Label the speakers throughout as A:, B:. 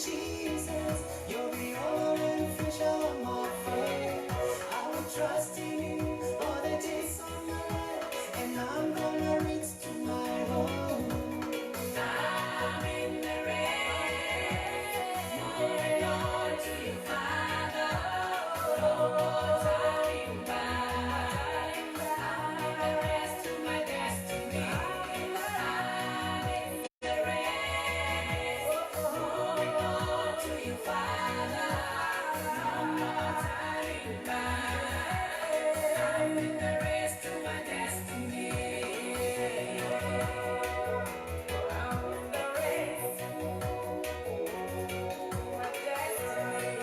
A: Jesus, you're the only fish of my faith. I will trust in you all the days of my life, and I'm gonna reach to my home. I'm in the race, moving on to you, Father. Oh, turning back. I'm in the race to my destiny. I'm in the race, moving on to you, Father. No more turning back. I'm in the race to my destiny. I'm in the race to my destiny.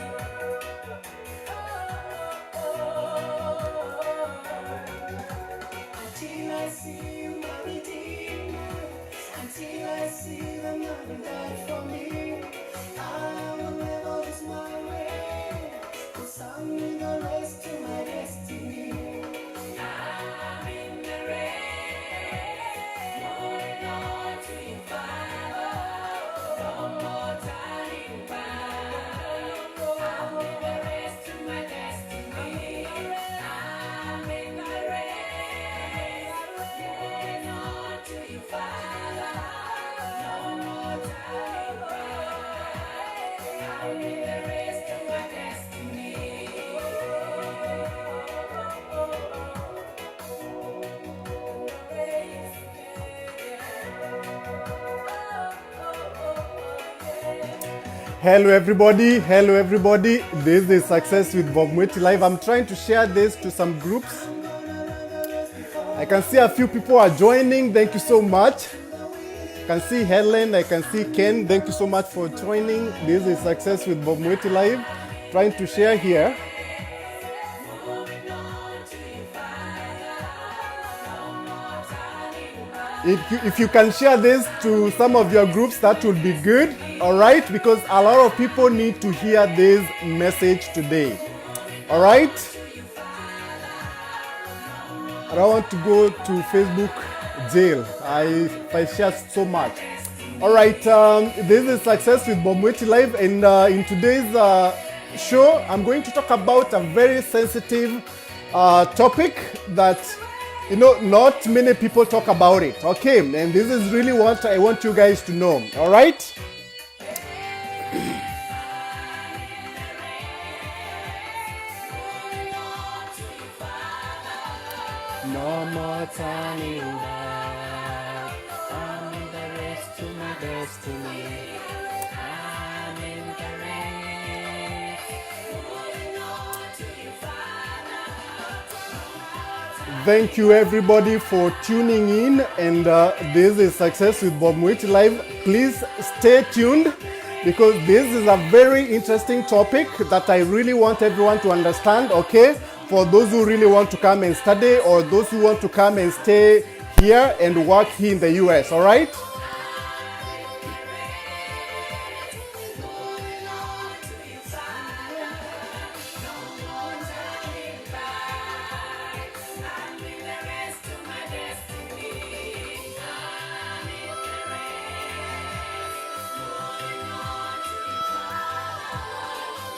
A: Until I see you, my Redeemer, until I see the man who died for me, I will never lose my way, 'cause I'm in the race to my destiny. I'm in the race, moving on to you, Father. No more turning back. I'm in the race to my destiny. I'm in the race, moving on to you, Father. No more turning back. I'm in the race to my destiny.
B: Hello everybody. This is Success with Bob Mwiti Live. I'm trying to share this to some groups. I can see a few people are joining. Thank you so much. I can see Helen, I can see Ken. Thank you so much for joining. This is Success with Bob Mwiti Live. Trying to share here. If you can share this to some of your groups, that would be good, all right? Because a lot of people need to hear this message today, all right? I don't want to go to Facebook jail if I share so much. All right, this is Success with Bob Mwiti Live, and in today's show, I'm going to talk about a very sensitive topic that not many people talk about it, okay? And this is really what I want you guys to know, all right? No more turning back. I'm in the race to my destiny. I'm in the race, moving on to you, Father. Thank you everybody for tuning in, and this is Success with Bob Mwiti Live. Please stay tuned because this is a very interesting topic that I really want everyone to understand, okay? For those who really want to come and study, or those who want to come and stay here and work here in the US, all right?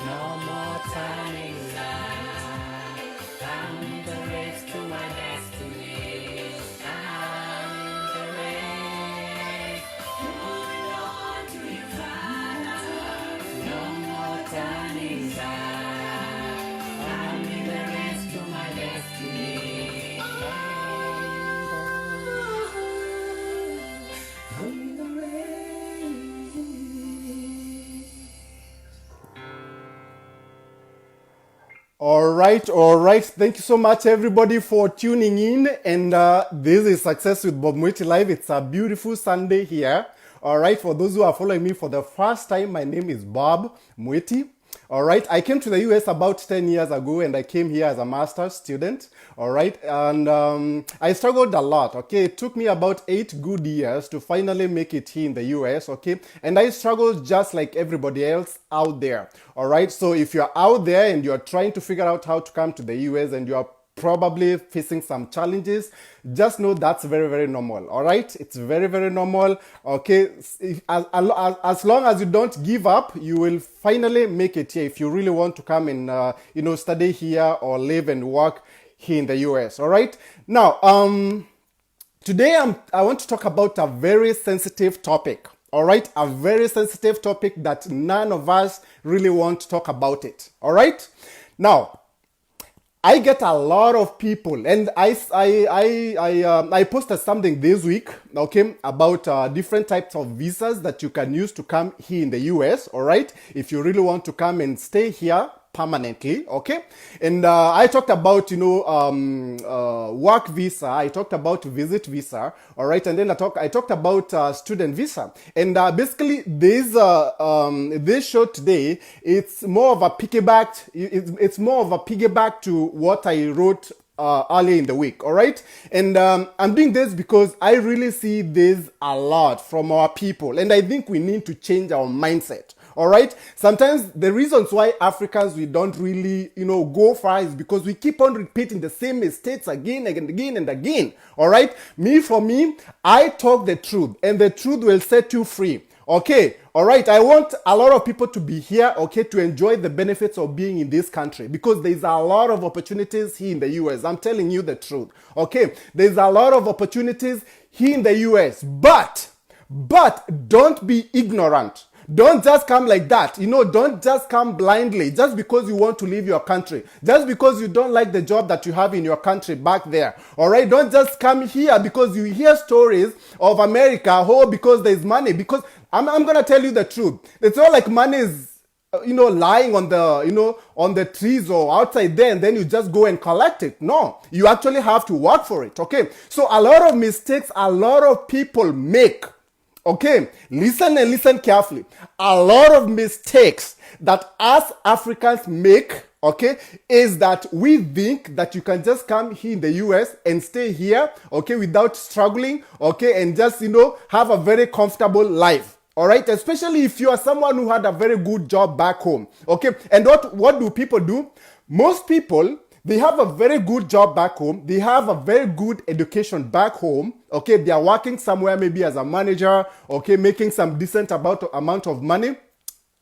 B: No more turning back. I'm in the race to my destiny. I'm in the race, moving on to you, Father. No more turning back. I'm in the race to my destiny. I'm in the race. All right. Thank you so much, everybody, for tuning in. And this is Success with Bob Mwiti Live. It's a beautiful Sunday here. All right. For those who are following me for the first time, my name is Bob Mwiti. All right. I came to the US about 10 years ago, and I came here as a master's student. All right. And I struggled a lot. Okay. It took me about 8 good years to finally make it here in the US. Okay. And I struggled just like everybody else out there. All right. So if you're out there and you're trying to figure out how to come to the US and you're probably facing some challenges, just know that's very, very normal. All right, it's very, very normal. Okay, as long as you don't give up, you will finally make it here if you really want to come and study here or live and work here in the US. All right, now today I want to talk about a very sensitive topic. All right, a very sensitive topic that none of us really want to talk about it. All right, now I get a lot of people, and I posted something this week, okay, about different types of visas that you can use to come here in the US. All right, if you really want to come and stay here permanently, okay. And I talked about work visa, I talked about visit visa, all right, and then I talked about student visa. And basically this show today, it's more of a piggyback. It's more of a piggyback to what I wrote earlier in the week. All right, and I'm doing this because I really see this a lot from our people, and I think we need to change our mindset. All right. Sometimes the reasons why Africans, we don't really, go far is because we keep on repeating the same mistakes again and again and again. All right. For me, I talk the truth, and the truth will set you free. Okay. All right. I want a lot of people to be here, okay, to enjoy the benefits of being in this country, because there's a lot of opportunities here in the US. I'm telling you the truth. Okay. There's a lot of opportunities here in the US, but don't be ignorant. Don't just come like that. Don't just come blindly just because you want to leave your country. Just because you don't like the job that you have in your country back there. All right? Don't just come here because you hear stories of America, because there's money. Because I'm going to tell you the truth. It's not like money is lying on the trees or outside there, and then you just go and collect it. No, you actually have to work for it. Okay? So a lot of mistakes a lot of people make. Okay, listen and listen carefully. A lot of mistakes that us Africans make, okay, is that we think that you can just come here in the US and stay here, okay, without struggling, okay, and just, have a very comfortable life. All right, especially if you are someone who had a very good job back home, okay. And what do people do? Most people, they have a very good job back home. They have a very good education back home. Okay, they are working somewhere maybe as a manager, okay, making some decent amount of money.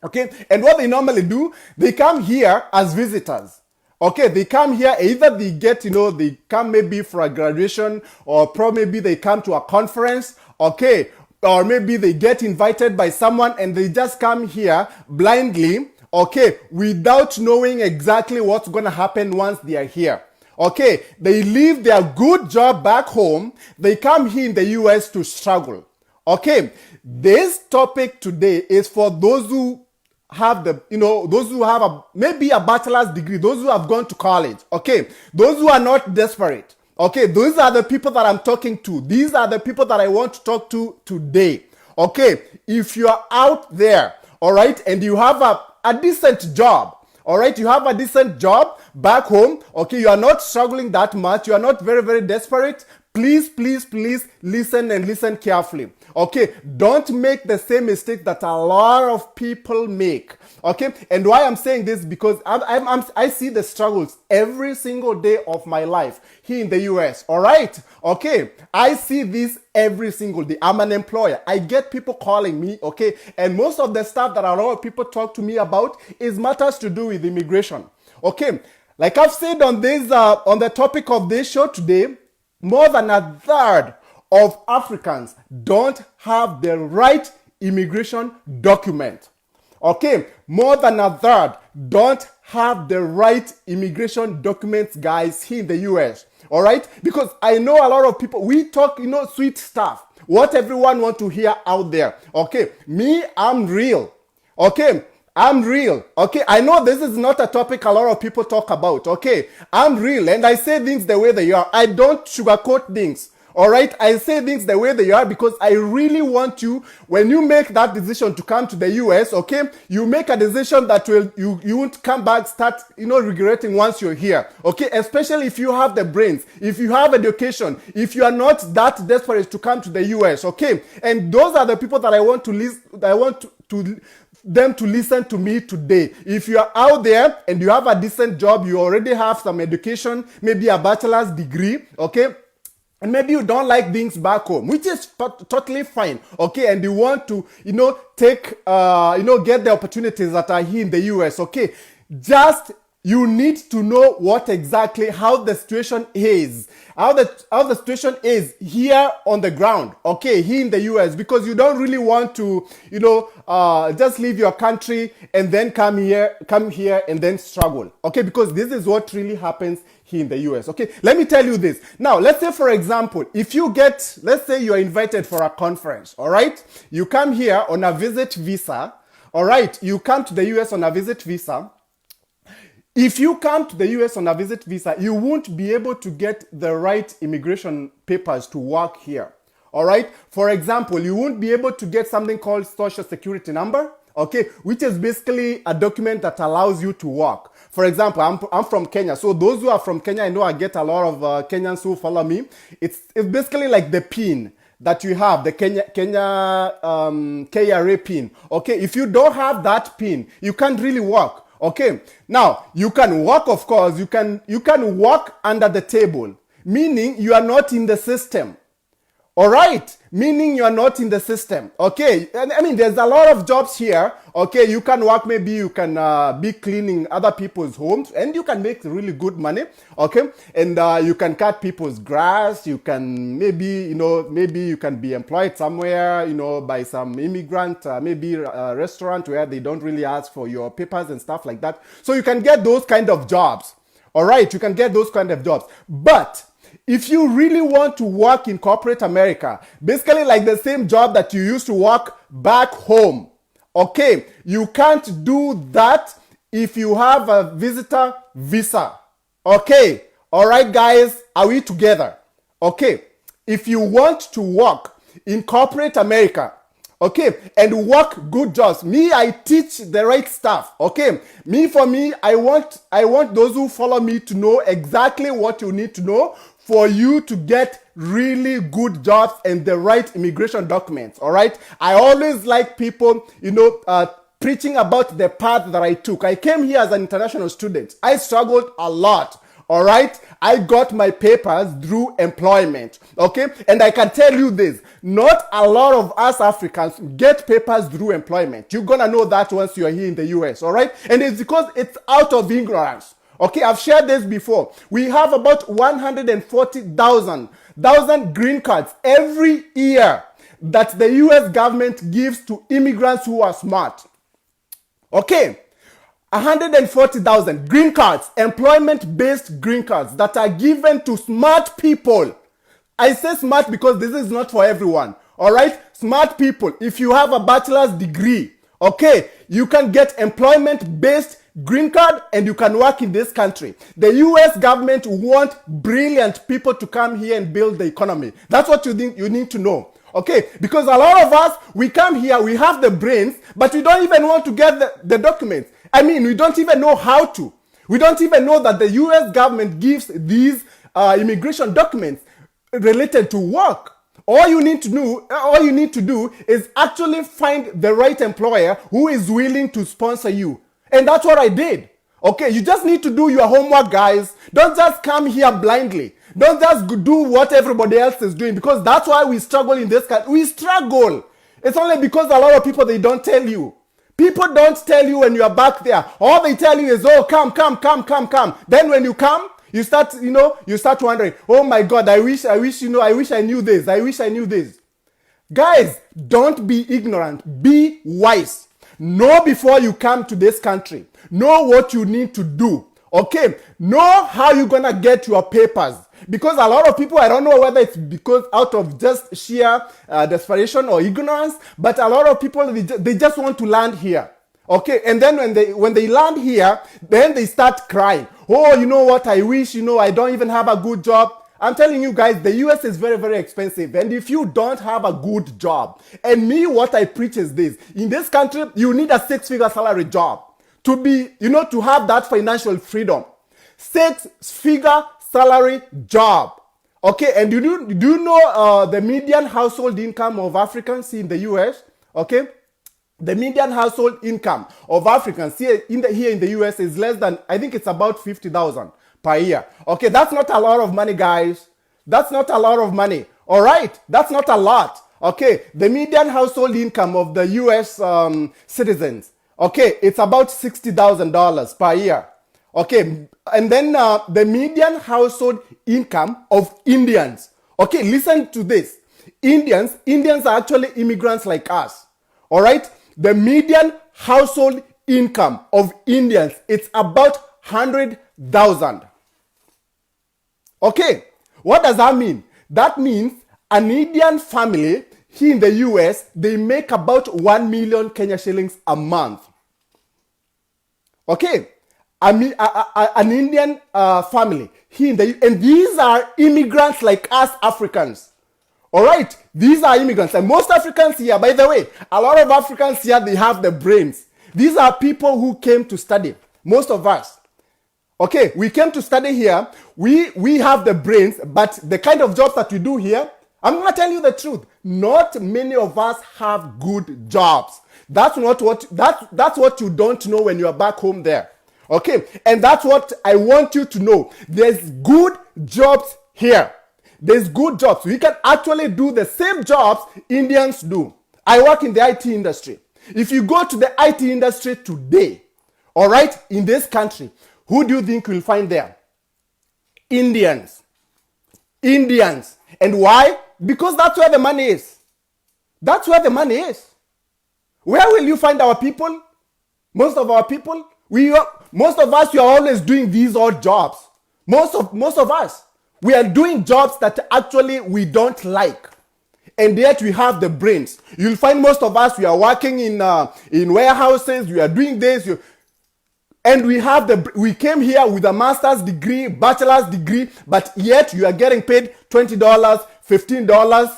B: Okay, and what they normally do, they come here as visitors. Okay, they come here, either they get, they come maybe for a graduation, or probably maybe they come to a conference, okay, or maybe they get invited by someone and they just come here blindly, okay, without knowing exactly what's going to happen once they are here. Okay, they leave their good job back home. They come here in the US to struggle. Okay, this topic today is for those who have those who have maybe a bachelor's degree, those who have gone to college. Okay, those who are not desperate. Okay, those are the people that I'm talking to. These are the people that I want to talk to today. Okay, if you are out there, all right, and you have a decent job, all right, you have a decent job back home, okay, you are not struggling that much, you are not very, very desperate, please listen and listen carefully. Okay, don't make the same mistake that a lot of people make. Okay, and why I'm saying this, because I see the struggles every single day of my life here in the US. All right, okay, I see this every single day. I'm an employer. I get people calling me, okay, and most of the stuff that a lot of people talk to me about is matters to do with immigration. Okay, like I've said on this on the topic of this show today, more than a third of Africans don't have the right immigration document. Okay, more than a third don't have the right immigration documents, guys, here in the US. All right, because I know a lot of people, we talk, sweet stuff, what everyone wants to hear out there. Okay, me, I'm real. Okay, I'm real. Okay, I know this is not a topic a lot of people talk about. Okay, I'm real and I say things the way they are. I don't sugarcoat things. All right, I say things the way they are because I really want you, when you make that decision to come to the US, okay, you make a decision that will you won't come back, start regretting once you're here. Okay, especially if you have the brains, if you have education, if you are not that desperate to come to the US. Okay, and those are the people that I want to listen. I want to them to listen to me today. If you are out there and you have a decent job, you already have some education, maybe a bachelor's degree, okay, and maybe you don't like things back home, which is totally fine, okay, and you want to, take, get the opportunities that are here in the US, okay, just you need to know what exactly how the situation is, how the situation is here on the ground, okay, here in the US, because you don't really want to, just leave your country and then come here and then struggle, okay, because this is what really happens here in the US, okay. Let me tell you this. Now, let's say, for example, let's say you are invited for a conference, all right, you come here on a visit visa, all right, you come to the US on a visit visa. If you come to the US on a visit visa, you won't be able to get the right immigration papers to work here. All right? For example, you won't be able to get something called Social Security number, okay, which is basically a document that allows you to work. For example, I'm from Kenya. So those who are from Kenya, I know I get a lot of Kenyans who follow me. It's basically like the PIN that you have, the Kenya KRA PIN. Okay, if you don't have that PIN, you can't really work. Okay, now you can work, of course, you can work under the table, meaning you are not in the system. All right, meaning you are not in the system. Okay, and I mean, there's a lot of jobs here. Okay, you can work, maybe you can be cleaning other people's homes and you can make really good money. Okay, and you can cut people's grass. You can maybe you can be employed somewhere, by some immigrant, maybe a restaurant where they don't really ask for your papers and stuff like that. So you can get those kind of jobs. All right, you can get those kind of jobs. But if you really want to work in corporate America, basically like the same job that you used to work back home, okay, you can't do that if you have a visitor visa. Okay, all right, guys, are we together? Okay, if you want to work in corporate America, okay, and work good jobs, I teach the right stuff, okay, for me, I want those who follow me to know exactly what you need to know for you to get really good jobs and the right immigration documents, all right? I always like people, preaching about the path that I took. I came here as an international student. I struggled a lot, all right? I got my papers through employment, okay? And I can tell you this, not a lot of us Africans get papers through employment. You're gonna know that once you're here in the US, all right? And it's because it's out of ignorance. Okay, I've shared this before. We have about 140,000 green cards every year that the US government gives to immigrants who are smart. Okay, 140,000 green cards, employment-based green cards that are given to smart people. I say smart because this is not for everyone. All right, smart people. If you have a bachelor's degree, okay, you can get employment-based green card and you can work in this country. The US government want brilliant people to come here and build the economy. That's what you need to know. Okay, because a lot of us, we come here, we have the brains, but we don't even want to get the documents. I mean, we don't even know how to. We don't even know that the US government gives these immigration documents related to work. All you need to do is actually find the right employer who is willing to sponsor you. And that's what I did. Okay, you just need to do your homework, guys. Don't just come here blindly. Don't just do what everybody else is doing, because that's why we struggle in this country. We struggle. It's only because a lot of people, they don't tell you. People don't tell you when you are back there. All they tell you is, oh, come. Then when you come, you start wondering, oh my God, I wish I knew this. Guys, don't be ignorant. Be wise. Know before you come to this country. Know what you need to do. Okay? Know how you're gonna get your papers. Because a lot of people, I don't know whether it's because out of just sheer desperation or ignorance, but a lot of people, they just want to land here. Okay? And then when they land here, then they start crying. Oh, you know what? I wish, I don't even have a good job. I'm telling you guys, the US is very, very expensive. And if you don't have a good job, and me, what I preach is this: in this country, you need a 6-figure salary job to be, to have that financial freedom. 6-figure salary job. Okay, and do you know the median household income of Africans in the US? Okay, the median household income of Africans here in the US is less than, I think it's about 50,000 per year. Okay, that's not a lot of money, guys. That's not a lot of money. All right, that's not a lot. Okay, the median household income of the US citizens, okay, it's about $60,000 per year. Okay, and then the median household income of Indians. Okay, listen to this. Indians are actually immigrants like us. All right, the median household income of Indians, it's about 100,000. Okay, what does that mean? That means an Indian family here in the US, they make about 1 million Kenya shillings a month. Okay, an Indian family here and these are immigrants like us Africans. All right, these are immigrants, and most Africans here, by the way, a lot of Africans here, they have the brains. These are people who came to study, most of us. Okay, we came to study here. We have the brains, but the kind of jobs that we do here, I'm going to tell you the truth. Not many of us have good jobs. That's what you don't know when you are back home there. Okay, and that's what I want you to know. There's good jobs here. There's good jobs. We can actually do the same jobs Indians do. I work in the IT industry. If you go to the IT industry today, all right, in this country, who do you think you'll find there? Indians. Indians. And why? Because that's where the money is. That's where the money is. Where will you find our people? Most of our people, most of us, we are always doing these odd jobs. Most of us, we are doing jobs that actually we don't like. And yet we have the brains. You'll find most of us, we are working in warehouses, we are doing this, and we came here with a master's degree, bachelor's degree, but yet you are getting paid $20, $15,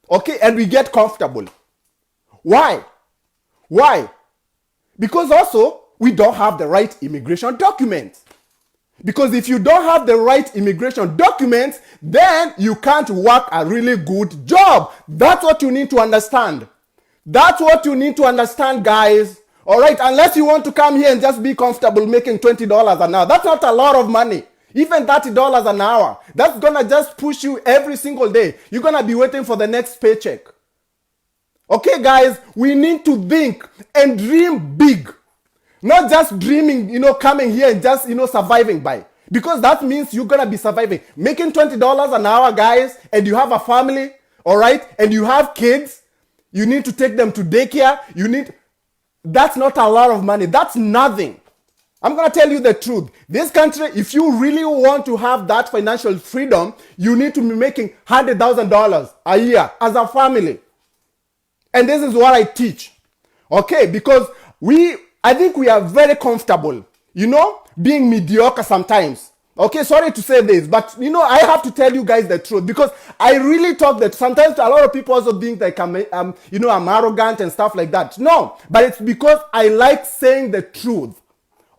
B: okay, and we get comfortable. Why? Why? Because also, we don't have the right immigration documents. Because if you don't have the right immigration documents, then you can't work a really good job. That's what you need to understand. That's what you need to understand, guys. All right, unless you want to come here and just be comfortable making $20 an hour. That's not a lot of money. Even $30 an hour. That's going to just push you every single day. You're going to be waiting for the next paycheck. Okay, guys, we need to think and dream big. Not just dreaming, coming here and just, surviving by. Because that means you're going to be surviving. Making $20 an hour, guys, and you have a family, all right, and you have kids. You need to take them to daycare. That's not a lot of money. That's nothing. I'm going to tell you the truth. This country, if you really want to have that financial freedom, you need to be making $100,000 a year as a family. And this is what I teach. Okay, because I think we are very comfortable, being mediocre sometimes. Okay, sorry to say this, but I have to tell you guys the truth because I really talk that sometimes a lot of people also think like I'm arrogant and stuff like that. No, but it's because I like saying the truth.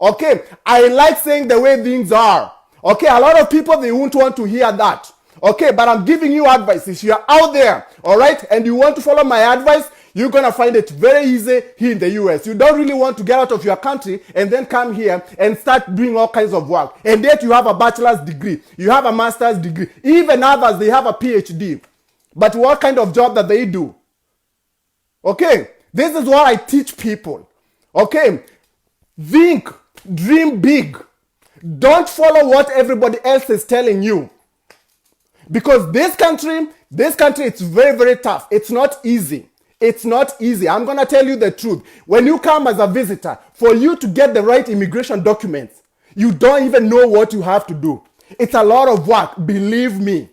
B: Okay, I like saying the way things are. Okay, a lot of people, they won't want to hear that. Okay, but I'm giving you advice. If you're out there, all right, and you want to follow my advice, you're going to find it very easy here in the US. You don't really want to get out of your country and then come here and start doing all kinds of work. And yet you have a bachelor's degree. You have a master's degree. Even others, they have a PhD. But what kind of job that they do? Okay, this is what I teach people. Okay, think, dream big. Don't follow what everybody else is telling you. Because this country, it's very, very tough. It's not easy. It's not easy. I'm going to tell you the truth. When you come as a visitor, for you to get the right immigration documents, you don't even know what you have to do. It's a lot of work. Believe me.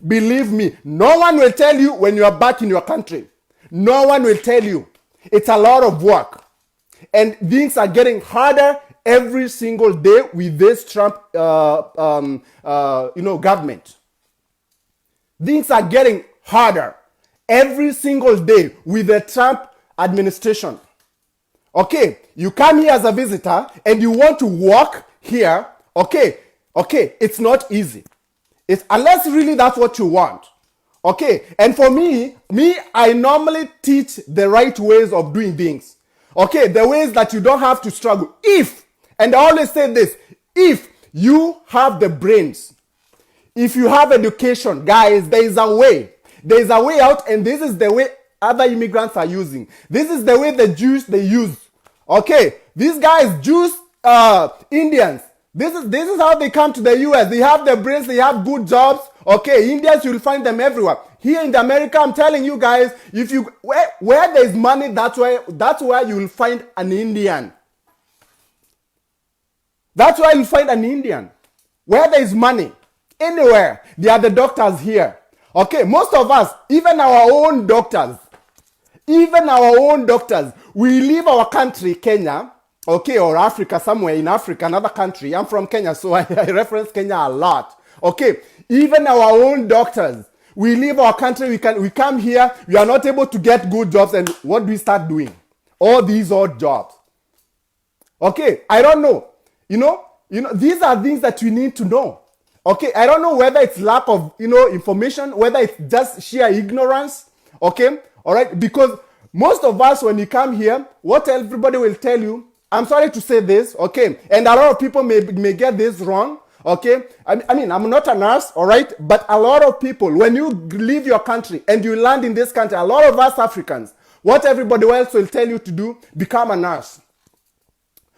B: Believe me. No one will tell you when you are back in your country. No one will tell you. It's a lot of work. And things are getting harder every single day with this Trump, government. Things are getting harder every single day with the Trump administration. Okay, you come here as a visitor and you want to work here. Okay, it's not easy. It's unless really that's what you want. Okay, and for me, I normally teach the right ways of doing things. Okay, the ways that you don't have to struggle. And I always say this, if you have the brains, if you have education, guys, there is a way. There is a way out, and this is the way other immigrants are using. This is the way the Jews, they use. Okay, these guys, Jews, Indians, this is how they come to the US. They have the brains, they have good jobs. Okay, Indians, you'll find them everywhere. Here in America, I'm telling you guys, if you where there is money, that's where you will find an Indian. That's why you'll find an Indian. Where there is money, anywhere, they are the doctors here. Okay, most of us, even our own doctors, we leave our country, Kenya, okay, or Africa, somewhere in Africa, another country. I'm from Kenya, so I reference Kenya a lot. Okay, even our own doctors, we leave our country, we come here, we are not able to get good jobs, and what do we start doing? All these odd jobs. Okay, I don't know. You know, these are things that we need to know. Okay, I don't know whether it's lack of, information, whether it's just sheer ignorance. Okay, all right, because most of us, when you come here, what everybody will tell you, I'm sorry to say this, okay, and a lot of people may get this wrong, okay, I mean, I'm not a nurse, all right, but a lot of people, when you leave your country and you land in this country, a lot of us Africans, what everybody else will tell you to do, become a nurse.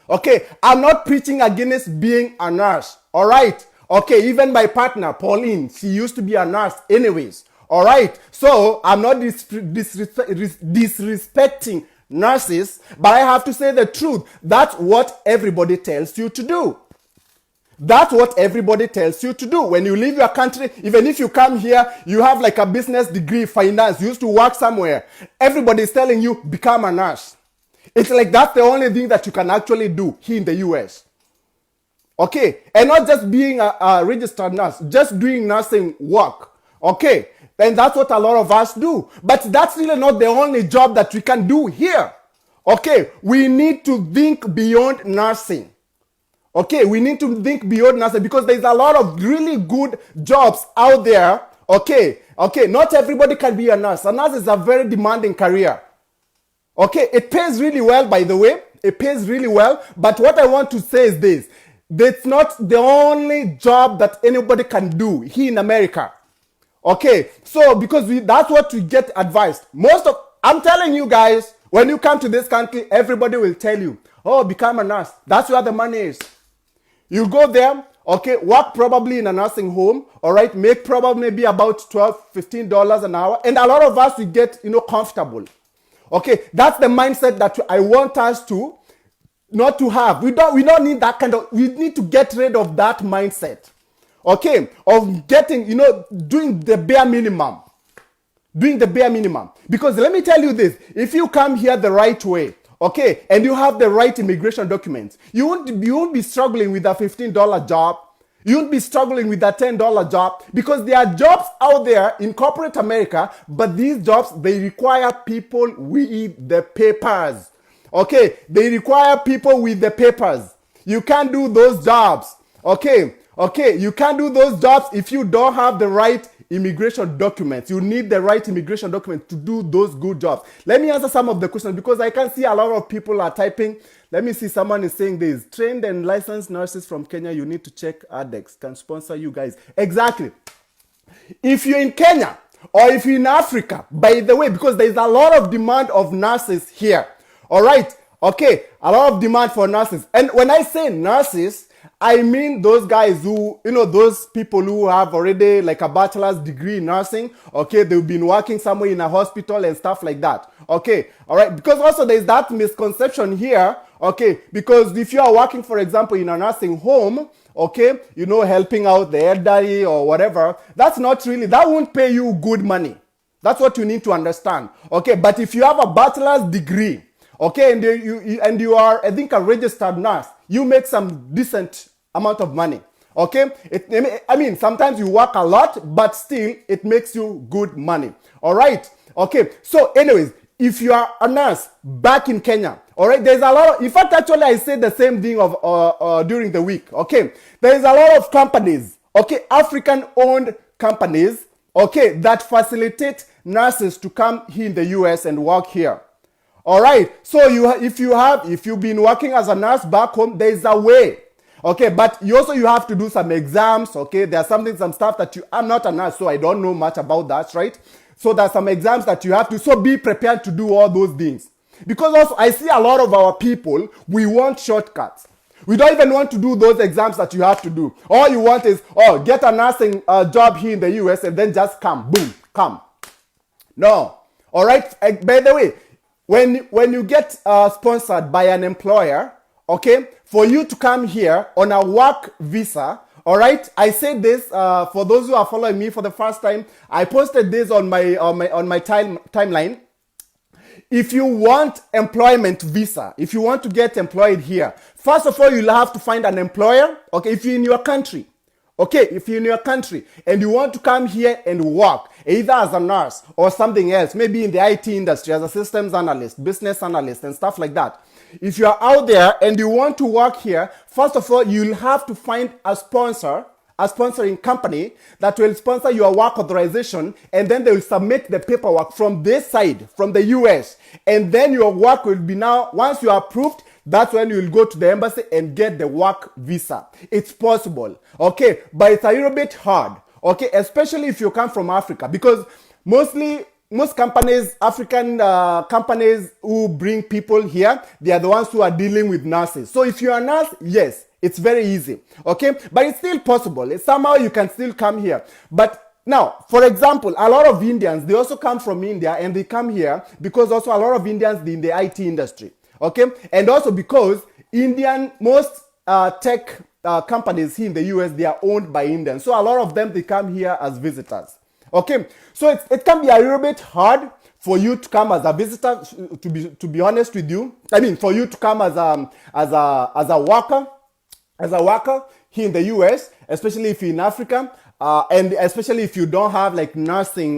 B: Okay, I'm not preaching against being a nurse, all right, okay, even my partner, Pauline, she used to be a nurse anyways, all right, so I'm not disrespecting nurses, but I have to say the truth. That's what everybody tells you to do. That's what everybody tells you to do. When you leave your country, even if you come here, you have like a business degree, finance, you used to work somewhere. Everybody is telling you, become a nurse. It's like that's the only thing that you can actually do here in the US. Okay, and not just being a registered nurse, just doing nursing work. Okay, and that's what a lot of us do. But that's really not the only job that we can do here. Okay, we need to think beyond nursing. Okay, we need to think beyond nursing because there's a lot of really good jobs out there. Okay, not everybody can be a nurse. A nurse is a very demanding career. Okay, it pays really well, by the way. It pays really well. But what I want to say is this. That's not the only job that anybody can do here in America. Okay, so because that's what we get advised. I'm telling you guys, when you come to this country, everybody will tell you, oh, become a nurse. That's where the money is. You go there, okay, work probably in a nursing home, all right, make probably maybe about $12, $15 an hour. And a lot of us, we get, comfortable. Okay, that's the mindset that I want us to not to have. We don't need that we need to get rid of that mindset. Okay, of getting, doing the bare minimum. Doing the bare minimum. Because let me tell you this, if you come here the right way, okay, and you have the right immigration documents, you won't be struggling with a $15 job. You won't be struggling with a $10 job because there are jobs out there in corporate America, but these jobs, they require people with the papers. Okay, they require people with the papers. You can't do those jobs. Okay, you can't do those jobs if you don't have the right immigration documents. You need the right immigration documents to do those good jobs. Let me answer some of the questions because I can see a lot of people are typing. Let me see, someone is saying this. Trained and licensed nurses from Kenya, you need to check ADEX. Can sponsor you guys. Exactly. If you're in Kenya or if you're in Africa, by the way, because there's a lot of demand of nurses here. All right. Okay. A lot of demand for nurses. And when I say nurses, I mean those guys who, those people who have already like a bachelor's degree in nursing. Okay, they've been working somewhere in a hospital and stuff like that. Okay, all right, because also there's that misconception here. Okay, because if you are working, for example, in a nursing home, okay, helping out the elderly or whatever, that won't pay you good money. That's what you need to understand. Okay, but if you have a bachelor's degree, okay, and you are, I think, a registered nurse, you make some decent amount of money. Okay, I mean, sometimes you work a lot, but still it makes you good money. All right. Okay. So, anyways, if you are a nurse back in Kenya, all right, there's a lot of, in fact, actually, I said the same thing during the week. Okay, there is a lot of companies, okay, African-owned companies, okay, that facilitate nurses to come here in the US and work here. All right. So if you've been working as a nurse back home, there is a way. Okay, but you have to do some exams. Okay, there's some stuff that I'm not a nurse, so I don't know much about that, right? So there's some exams that you have to, so be prepared to do all those things. Because also I see a lot of our people, we want shortcuts. We don't even want to do those exams that you have to do. All you want is, get a nursing job here in the US and then just come, boom, come. No. All right. By the way, when you get sponsored by an employer, okay, for you to come here on a work visa, all right. I said this for those who are following me for the first time. I posted this on my timeline. If you want employment visa, if you want to get employed here, first of all, you'll have to find an employer. Okay, if you're in your country. Okay, if you're in your country and you want to come here and work, either as a nurse or something else, maybe in the IT industry as a systems analyst, business analyst, and stuff like that. If you are out there and you want to work here, first of all, you'll have to find a sponsoring company that will sponsor your work authorization, and then they will submit the paperwork from this side, from the US. And then your work will be now, once you are approved, that's when you will go to the embassy and get the work visa. It's possible, okay? But it's a little bit hard, okay? Especially if you come from Africa, because most companies, African companies who bring people here, they are the ones who are dealing with nurses. So if you're a nurse, yes, it's very easy, okay? But it's still possible. Somehow you can still come here. But now, for example, a lot of Indians, they also come from India and they come here because also a lot of Indians in the IT industry. Okay, and also because most tech companies here in the US, they are owned by Indians. So a lot of them, they come here as visitors. Okay, so it can be a little bit hard for you to come as a visitor. To be honest with you, I mean, for you to come as a worker here in the US, especially if you're in Africa, and especially if you don't have like nursing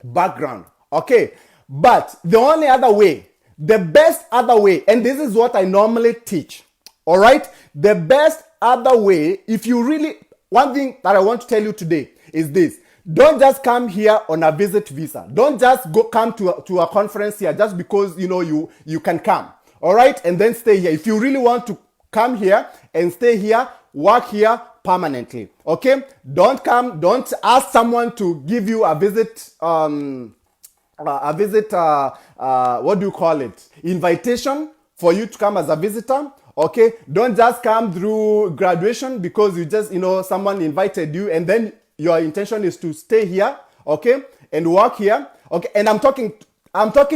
B: background. Okay, but the only other way. The best other way, and this is what I normally teach, all right? The best other way, if you really, one thing that I want to tell you today is this. Don't just come here on a visit visa. Don't just come to a conference here just because, you can come, all right? And then stay here. If you really want to come here and stay here, work here permanently, okay? Don't ask someone to give you a visit, what do you call it? Invitation for you to come as a visitor. Okay, don't just come through graduation because you just, someone invited you and then your intention is to stay here, okay, and work here. Okay, and I'm talking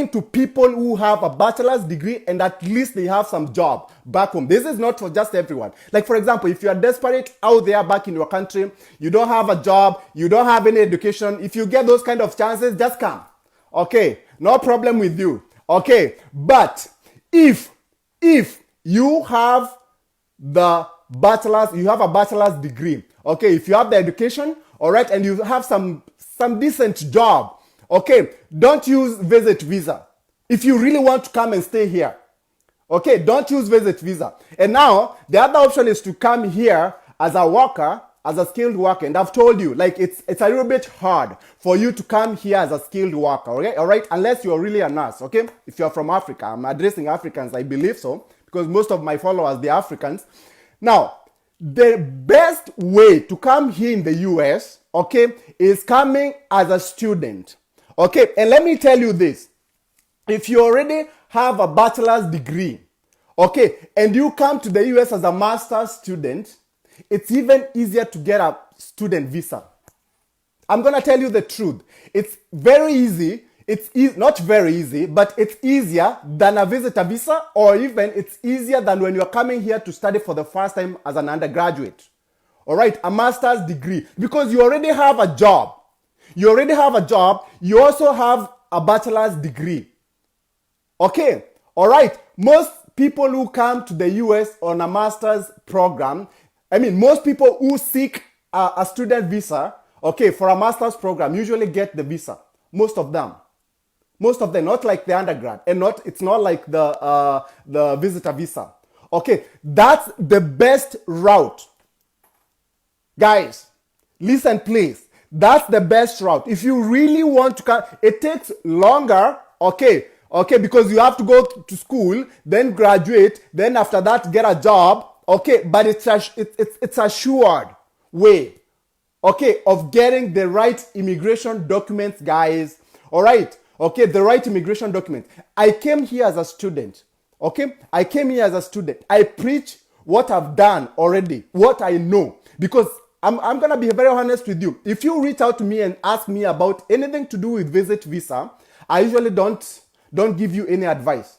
B: to people who have a bachelor's degree and at least they have some job back home. This is not for just everyone. Like, for example, if you are desperate out there back in your country, you don't have a job, you don't have any education, if you get those kind of chances, just come. Okay, no problem with you. Okay, but if you have a bachelor's degree, okay, if you have the education, all right, and you have some decent job, okay, don't use visit visa. If you really want to come and stay here, okay, don't use visit visa. And now the other option is to come here as a worker, as a skilled worker. And I've told you, like, it's a little bit hard for you to come here as a skilled worker, okay? All right, unless you're really a nurse, okay? If you're from Africa, I'm addressing Africans, I believe so, because most of my followers, they're Africans. Now, the best way to come here in the US, okay, is coming as a student, okay? And let me tell you this. If you already have a bachelor's degree, okay, and you come to the US as a master's student, it's even easier to get a student visa. I'm going to tell you the truth. It's very easy. It's not very easy, but it's easier than a visitor visa, or even it's easier than when you're coming here to study for the first time as an undergraduate. All right, a master's degree, because you already have a job. You also have a bachelor's degree. Okay, all right. Most people who come to the US on a master's program, I mean, most people who seek a student visa, okay, for a master's program usually get the visa. Most of them. Most of them, not like the undergrad, and it's not like the visitor visa. Okay, that's the best route. Guys, listen please. That's the best route. If you really want to come, it takes longer, okay, because you have to go to school, then graduate, then after that get a job, okay, but it's assured way, okay, of getting the right immigration documents, guys. All right, okay, the right immigration document. I came here as a student, okay? I came here as a student. I preach what I've done already, what I know, because I'm going to be very honest with you. If you reach out to me and ask me about anything to do with visit visa, I usually don't give you any advice.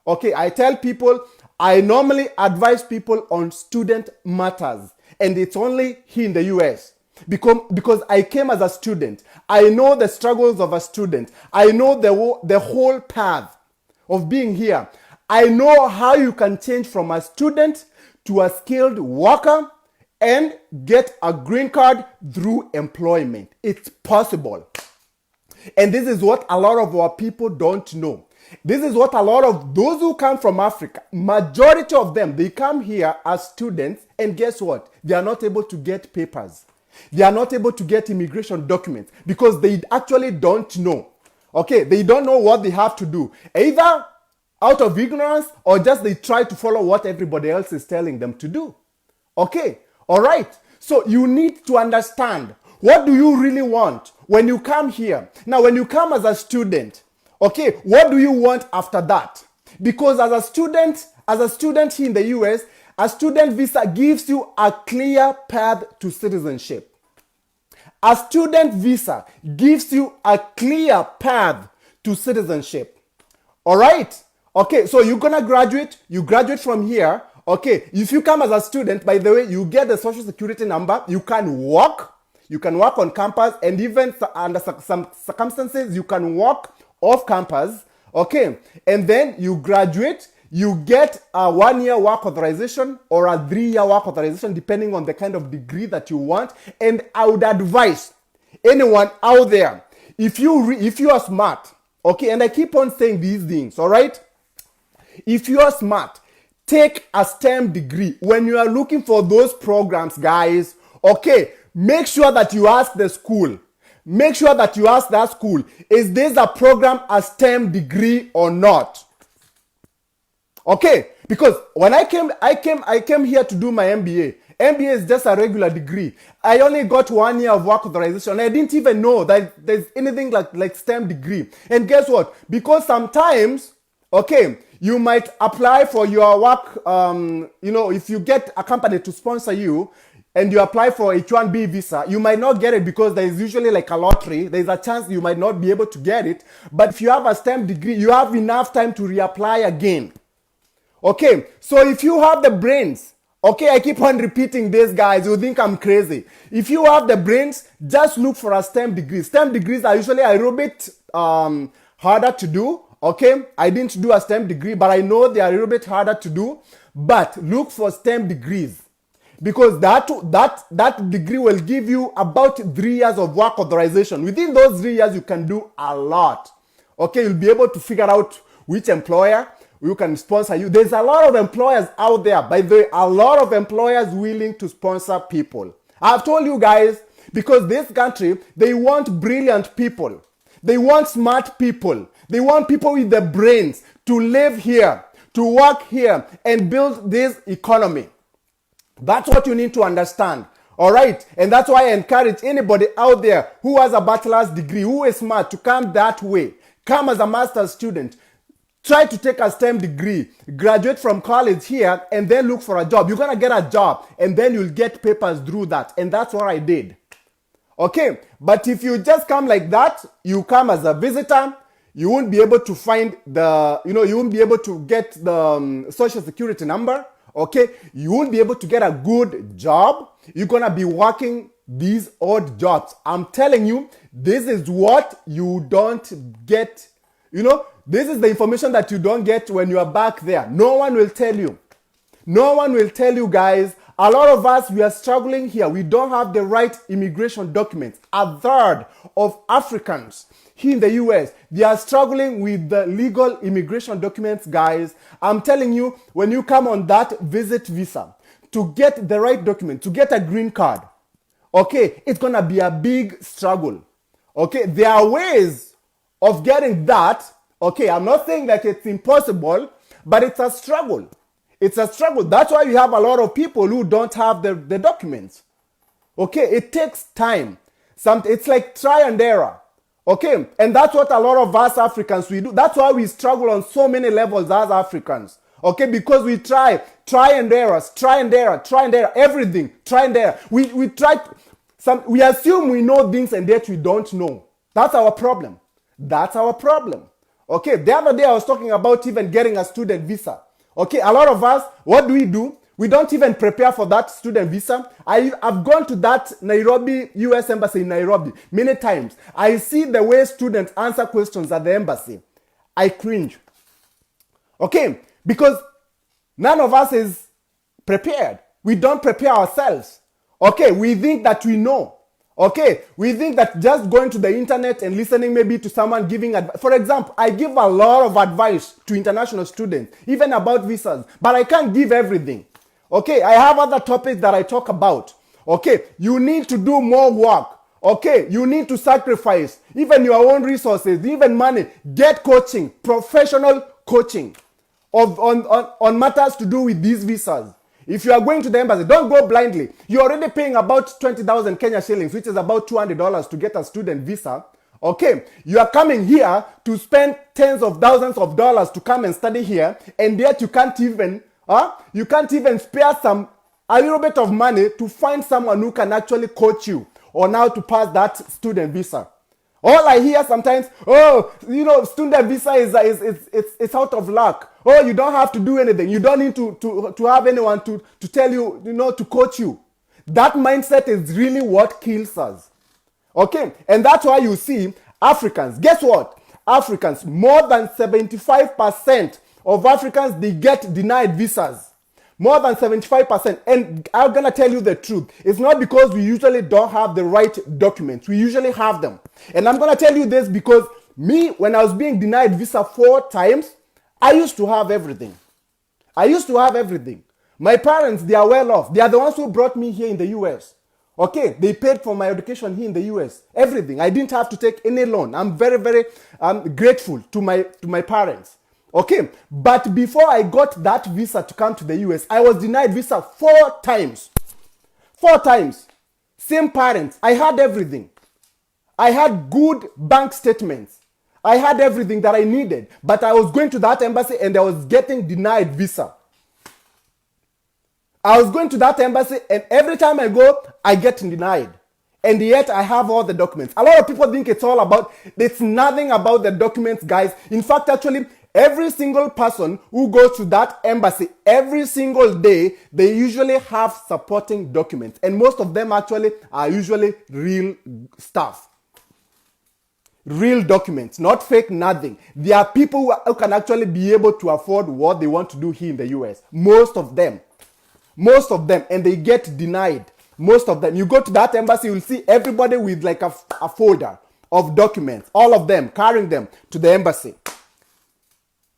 B: Okay, I tell people, I normally advise people on student matters, and it's only here in the US. Because I came as a student. I know the struggles of a student. I know the whole path of being here. I know how you can change from a student to a skilled worker and get a green card through employment. It's possible. And this is what a lot of our people don't know. This is what a lot of those who come from Africa, majority of them, they come here as students, and guess what? They are not able to get papers. They are not able to get immigration documents because they actually don't know. Okay, they don't know what they have to do. Either out of ignorance or just they try to follow what everybody else is telling them to do. Okay, all right. So you need to understand, what do you really want when you come here? Now, when you come as a student, okay, what do you want after that? Because as a student here in the US, a student visa gives you a clear path to citizenship. A student visa gives you a clear path to citizenship. All right? Okay, so you're going to graduate. You graduate from here. Okay, if you come as a student, by the way, you get the social security number. You can work. You can work on campus, and even under some circumstances, you can work off campus. Okay, and then you graduate. You get a 1-year work authorization or a 3-year work authorization, depending on the kind of degree that you want. And I would advise anyone out there, if you are smart, okay, and I keep on saying these things, all right? If you are smart, take a STEM degree. When you are looking for those programs, guys, okay, make sure that you ask the school. Make sure that you ask that school, is this a program, a STEM degree or not? Okay, because when I came here to do my MBA. MBA is just a regular degree. I only got 1 year of work authorization. I didn't even know that there's anything like STEM degree. And guess what? Because sometimes, okay, you might apply for your work, if you get a company to sponsor you and you apply for H-1B visa, you might not get it because there is usually like a lottery. There's a chance you might not be able to get it. But if you have a STEM degree, you have enough time to reapply again. Okay, so if you have the brains, okay, I keep on repeating this, guys, you think I'm crazy. If you have the brains, just look for a STEM degree. STEM degrees are usually a little bit harder to do, okay? I didn't do a STEM degree, but I know they are a little bit harder to do. But look for STEM degrees, because that degree will give you about 3 years of work authorization. Within those 3 years, you can do a lot. Okay, you'll be able to figure out which employer you can sponsor you. There's a lot of employers out there. By the way, a lot of employers willing to sponsor people. I've told you guys, because this country, they want brilliant people. They want smart people. They want people with the brains to live here, to work here, and build this economy. That's what you need to understand. All right? And that's why I encourage anybody out there who has a bachelor's degree, who is smart, to come that way. Come as a master's student. Try to take a STEM degree, graduate from college here, and then look for a job. You're going to get a job, and then you'll get papers through that. And that's what I did. Okay? But if you just come like that, you come as a visitor, you won't be able to find you won't be able to get the social security number. Okay? You won't be able to get a good job. You're going to be working these odd jobs. I'm telling you, this is what you don't get, This is the information that you don't get when you are back there. No one will tell you. No one will tell you, guys, A lot of us, we are struggling here. We don't have the right immigration documents. A third of Africans here in the US, they are struggling with the legal immigration documents, guys. I'm telling you, when you come on that visit visa, to get the right document, to get a green card, okay, it's gonna be a big struggle. Okay, there are ways of getting that. Okay, I'm not saying that it's impossible, but it's a struggle. It's a struggle. That's why you have a lot of people who don't have the documents. Okay, it takes time. It's like try and error. Okay, and that's what a lot of us Africans we do. That's why we struggle on so many levels as Africans. Okay, because we try and error, everything, try and error. We try, we assume we know things and yet we don't know. That's our problem. That's our problem. Okay, the other day I was talking about even getting a student visa. Okay, a lot of us, what do? We don't even prepare for that student visa. I've gone to that Nairobi, US Embassy in Nairobi many times. I see the way students answer questions at the embassy. I cringe. Okay, because none of us is prepared. We don't prepare ourselves. Okay, we think that we know. Okay, we think that just going to the internet and listening maybe to someone giving advice. For example, I give a lot of advice to international students, even about visas, but I can't give everything. Okay, I have other topics that I talk about. Okay, you need to do more work. Okay, you need to sacrifice even your own resources, even money. Get coaching, professional coaching on matters to do with these visas. If you are going to the embassy, don't go blindly. You're already paying about 20,000 Kenya shillings, which is about $200 to get a student visa. Okay, you are coming here to spend tens of thousands of dollars to come and study here, and yet you can't even spare a little bit of money to find someone who can actually coach you on how to pass that student visa. All I hear sometimes, student visa is out of luck. Oh, you don't have to do anything. You don't need to have anyone to tell you, to coach you. That mindset is really what kills us. Okay, and that's why you see Africans. Guess what? Africans, more than 75% of Africans, they get denied visas. More than 75%. And I'm going to tell you the truth. It's not because we usually don't have the right documents. We usually have them. And I'm going to tell you this because me, when I was being denied visa 4 times, I used to have everything. My parents, they are well off. They are the ones who brought me here in the US. Okay, they paid for my education here in the US. Everything. I didn't have to take any loan. I'm very, very grateful to my parents. Okay, but before I got that visa to come to the US, I was denied visa 4 times. 4 times. Same parents. I had everything. I had good bank statements. I had everything that I needed. But I was going to that embassy and I was getting denied visa. I was going to that embassy and every time I go, I get denied. And yet I have all the documents. A lot of people think it's nothing about the documents, guys. In fact, actually, every single person who goes to that embassy every single day, they usually have supporting documents. And most of them actually are usually real stuff. Real documents, not fake, nothing. There are people who can actually be able to afford what they want to do here in the US. Most of them. And they get denied. Most of them. You go to that embassy, you'll see everybody with like a folder of documents. All of them, carrying them to the embassy.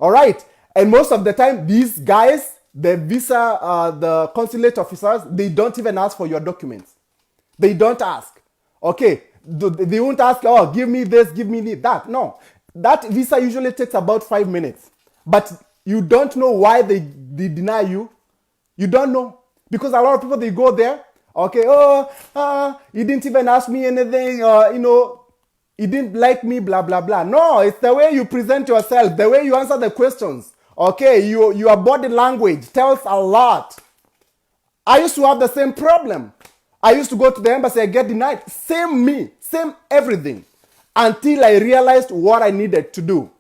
B: All right. And most of the time, these guys, the visa, the consulate officers, they don't even ask for your documents. They don't ask. Okay. They won't ask, oh, give me this, give me that. No. That visa usually takes about 5 minutes. But you don't know why they deny you. You don't know. Because a lot of people, they go there. Okay. He didn't even ask me anything. He didn't like me, blah, blah, blah. No, it's the way you present yourself, the way you answer the questions. Okay, your body language tells a lot. I used to have the same problem. I used to go to the embassy, I get denied. Same everything. Until I realized what I needed to do.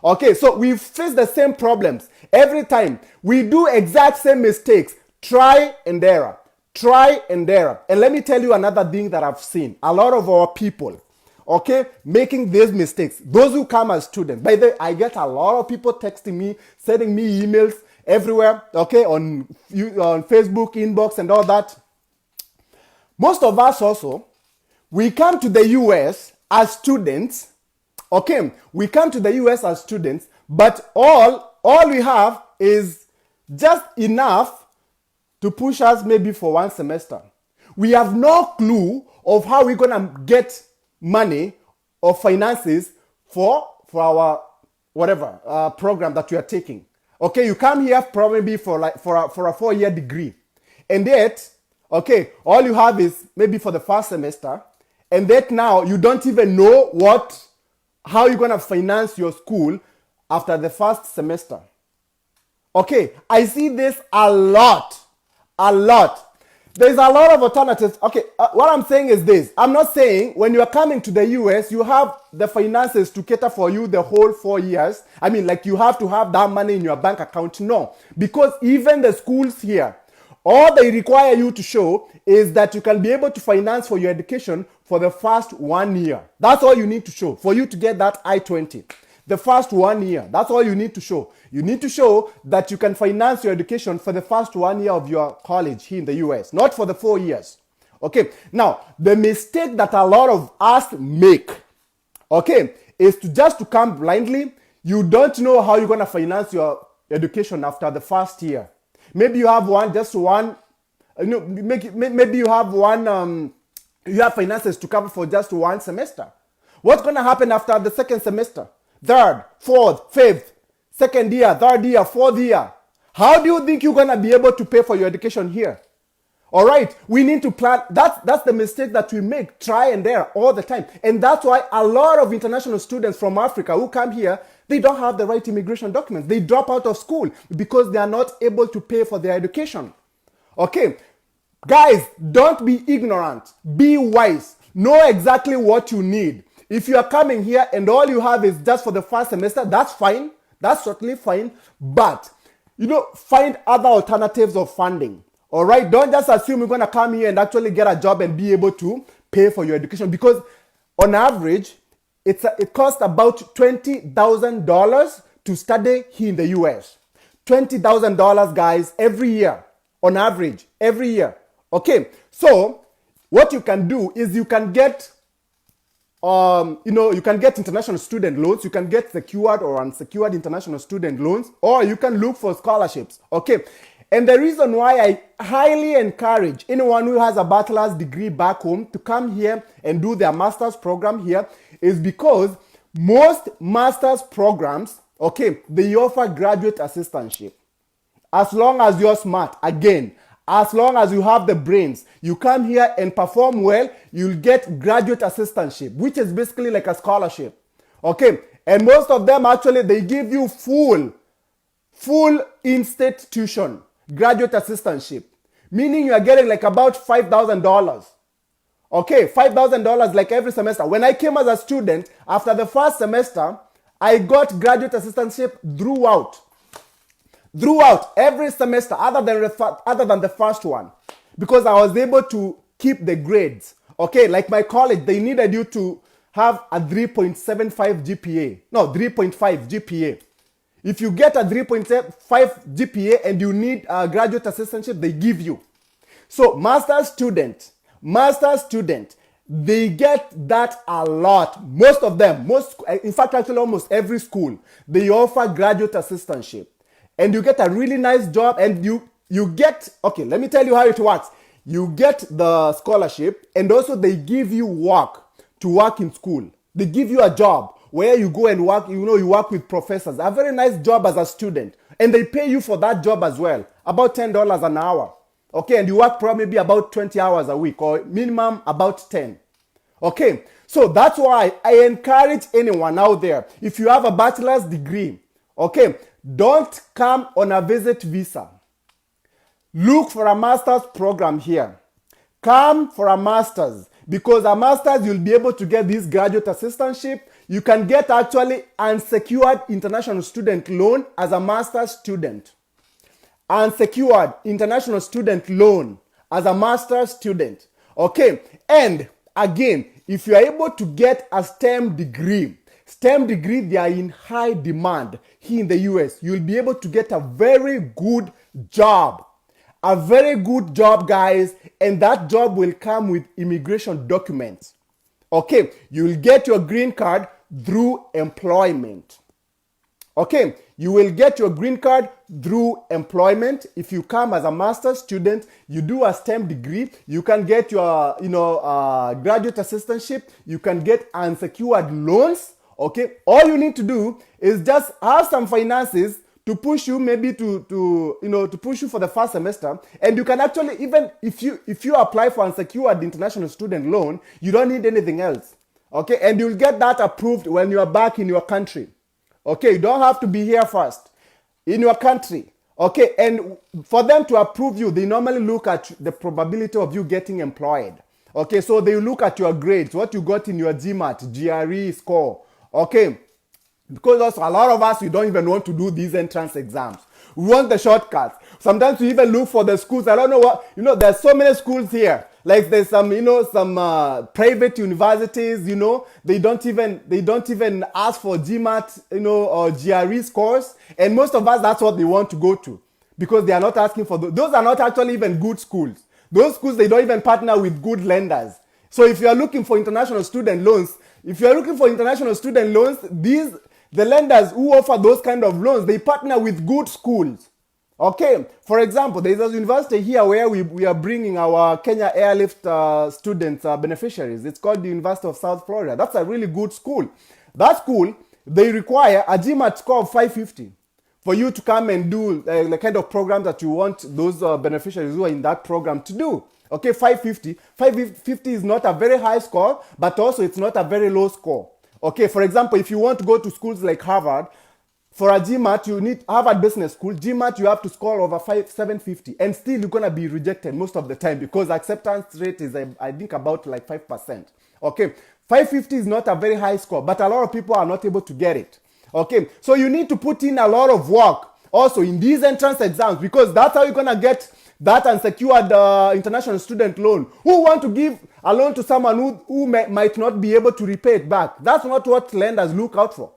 B: Okay, so we face the same problems. Every time we do exact same mistakes. Try and error. And let me tell you another thing that I've seen. A lot of our people, okay, making these mistakes. Those who come as students. By the way, I get a lot of people texting me, sending me emails, everywhere, okay, on Facebook, inbox, and all that. Most of us also, we come to the US as students, okay? We come to the US as students, but all we have is just enough to push us maybe for one semester. We have no clue of how we're gonna get money or finances for our whatever program that we are taking. Okay, you come here probably for a 4-year degree, and yet, okay, all you have is maybe for the first semester, and that now you don't even know how you're gonna finance your school after the first semester. Okay, I see this a lot. There's a lot of alternatives. Okay, what I'm saying is this. I'm not saying when you are coming to the US, you have the finances to cater for you the whole 4 years. I mean, like you have to have that money in your bank account. No, because even the schools here, all they require you to show is that you can be able to finance for your education for the first 1 year. That's all you need to show for you to get that I-20. The first 1 year, that's all you need to show. You need to show that you can finance your education for the first 1 year of your college here in the US, not for the 4 years. Okay, now, the mistake that a lot of us make, okay, is to come blindly. You don't know how you're going to finance your education after the first year. Maybe you have maybe you have you have finances to cover for just one semester. What's going to happen after the second semester? Third, fourth, fifth, second year, third year, fourth year. How do you think you're going to be able to pay for your education here? All right, we need to plan. That's the mistake that we make, try and error all the time. And that's why a lot of international students from Africa who come here, they don't have the right immigration documents. They drop out of school because they are not able to pay for their education. Okay, guys, don't be ignorant. Be wise. Know exactly what you need. If you are coming here and all you have is just for the first semester, that's fine. That's certainly fine. But, find other alternatives of funding. All right? Don't just assume you're going to come here and actually get a job and be able to pay for your education. Because on average, it costs about $20,000 to study here in the US. $20,000, guys, every year. On average, every year. Okay? So, what you can do is you can get you can get international student loans, you can get secured or unsecured international student loans, or you can look for scholarships, okay? And the reason why I highly encourage anyone who has a bachelor's degree back home to come here and do their master's program here is because most master's programs, okay, they offer graduate assistantship. As long as you're smart, again, as long as you have the brains, you come here and perform well, you'll get graduate assistantship, which is basically like a scholarship. Okay, and most of them actually, they give you full in-state tuition, graduate assistantship, meaning you are getting like about $5,000. Okay, $5,000 like every semester. When I came as a student, after the first semester, I got graduate assistantship throughout every semester other than the first one, because I was able to keep the grades. Okay, like my college, they needed you to have a 3.75 GPA. No, 3.5 GPA. If you get a 3.5 GPA and you need a graduate assistantship, they give you. So master's student, they get that a lot. Most of them, in fact, actually almost every school, they offer graduate assistantship. And you get a really nice job, and you get, okay, let me tell you how it works. You get the scholarship, and also they give you work to work in school. They give you a job where you go and work, you work with professors. A very nice job as a student. And they pay you for that job as well, about $10 an hour. Okay, and you work probably maybe about 20 hours a week, or minimum about 10. Okay, so that's why I encourage anyone out there, if you have a bachelor's degree, okay, don't come on a visit visa. Look for a master's program here. Come for a master's, because a master's you'll be able to get this graduate assistantship. You can get actually unsecured international student loan as a master's student. Unsecured international student loan as a master's student. Okay, and again, if you are able to get a STEM degree STEM degree, they are in high demand here in the US. You'll be able to get a very good job. A very good job, guys, and that job will come with immigration documents. Okay, you'll get your green card through employment. Okay, you will get your green card through employment. If you come as a master's student, you do a STEM degree, you can get your, graduate assistantship, you can get unsecured loans. Okay, all you need to do is just have some finances to push you, maybe to push you for the first semester, and you can actually, even if you apply for unsecured international student loan, you don't need anything else. Okay, and you'll get that approved when you are back in your country. Okay, you don't have to be here first, in your country. Okay, and for them to approve you, they normally look at the probability of you getting employed. Okay, so they look at your grades, what you got in your GMAT, GRE score. Okay, because also a lot of us, we don't even want to do these entrance exams. We want the shortcuts. Sometimes we even look for the schools. I don't know what, there's so many schools here. Like there's some private universities, they don't even ask for GMAT, or GRE scores. And most of us, that's what they want to go to, because they are not asking for those are not actually even good schools. Those schools, they don't even partner with good lenders. So if you are looking for international student loans, the lenders who offer those kind of loans, they partner with good schools. Okay, for example, there is a university here where we are bringing our Kenya Airlift students, beneficiaries. It's called the University of South Florida. That's a really good school. That school, they require a GMAT score of 550 for you to come and do the kind of program that you want those beneficiaries who are in that program to do. Okay, 550. 550 is not a very high score, but also it's not a very low score. Okay, for example, if you want to go to schools like Harvard, for a GMAT, you need Harvard Business School. GMAT, you have to score over 750, and still you're going to be rejected most of the time because acceptance rate is, I think, about like 5%. Okay, 550 is not a very high score, but a lot of people are not able to get it. Okay, so you need to put in a lot of work also in these entrance exams, because that's how you're going to get that unsecured international student loan. Who want to give a loan to someone who might not be able to repay it back? That's not what lenders look out for.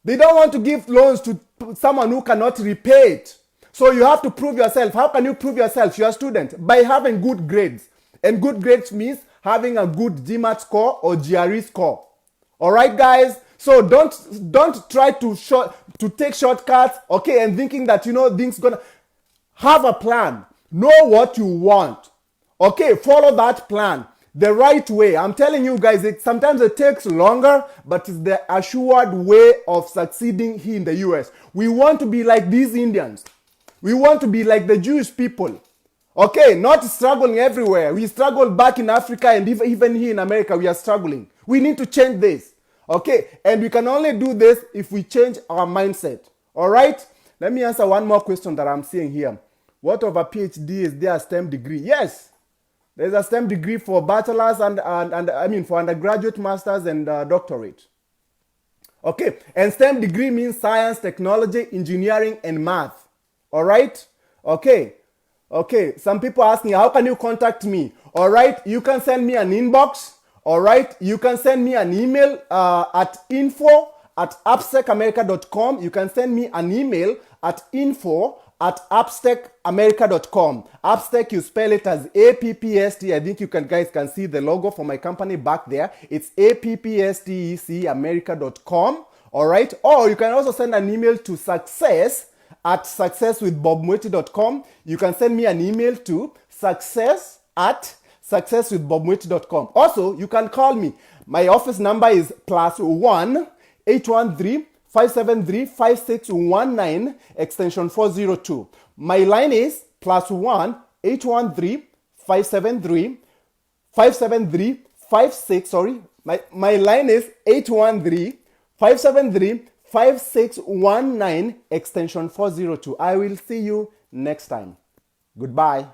B: They don't want to give loans to someone who cannot repay it. So you have to prove yourself. How can you prove yourself? You're a student. By having good grades. And good grades means having a good GMAT score or GRE score. All right, guys? So don't try to take shortcuts, okay, and thinking that, things gonna... Have a plan. Know what you want. Okay, follow that plan the right way. I'm telling you guys, sometimes it takes longer, but it's the assured way of succeeding here in the US. We want to be like these Indians. We want to be like the Jewish people. Okay, not struggling everywhere. We struggle back in Africa, and even here in America, we are struggling. We need to change this. Okay, and we can only do this if we change our mindset. All right? Let me answer one more question that I'm seeing here. What of a PhD? Is there a STEM degree? Yes. There's a STEM degree for bachelor's and for undergraduate, master's, and doctorate. Okay, and STEM degree means science, technology, engineering, and math. All right? Okay. Some people ask me, how can you contact me? All right, you can send me an inbox. All right, you can send me an email at info@appstecamerica.com. You can send me an email at info@appstecamerica.com. Appstec, you spell it as APPST. I think guys can see the logo for my company back there. It's APPSTECamerica.com. All right. Or you can also send an email to success@successwithbobmweti.com. You can send me an email to success@successwithbobmweti.com. Also, you can call me. My office number is +1 813 573 5619 extension 402. My line is +1 813 573 56. Sorry, my line is 813 573 5619 extension 402. I will see you next time. Goodbye.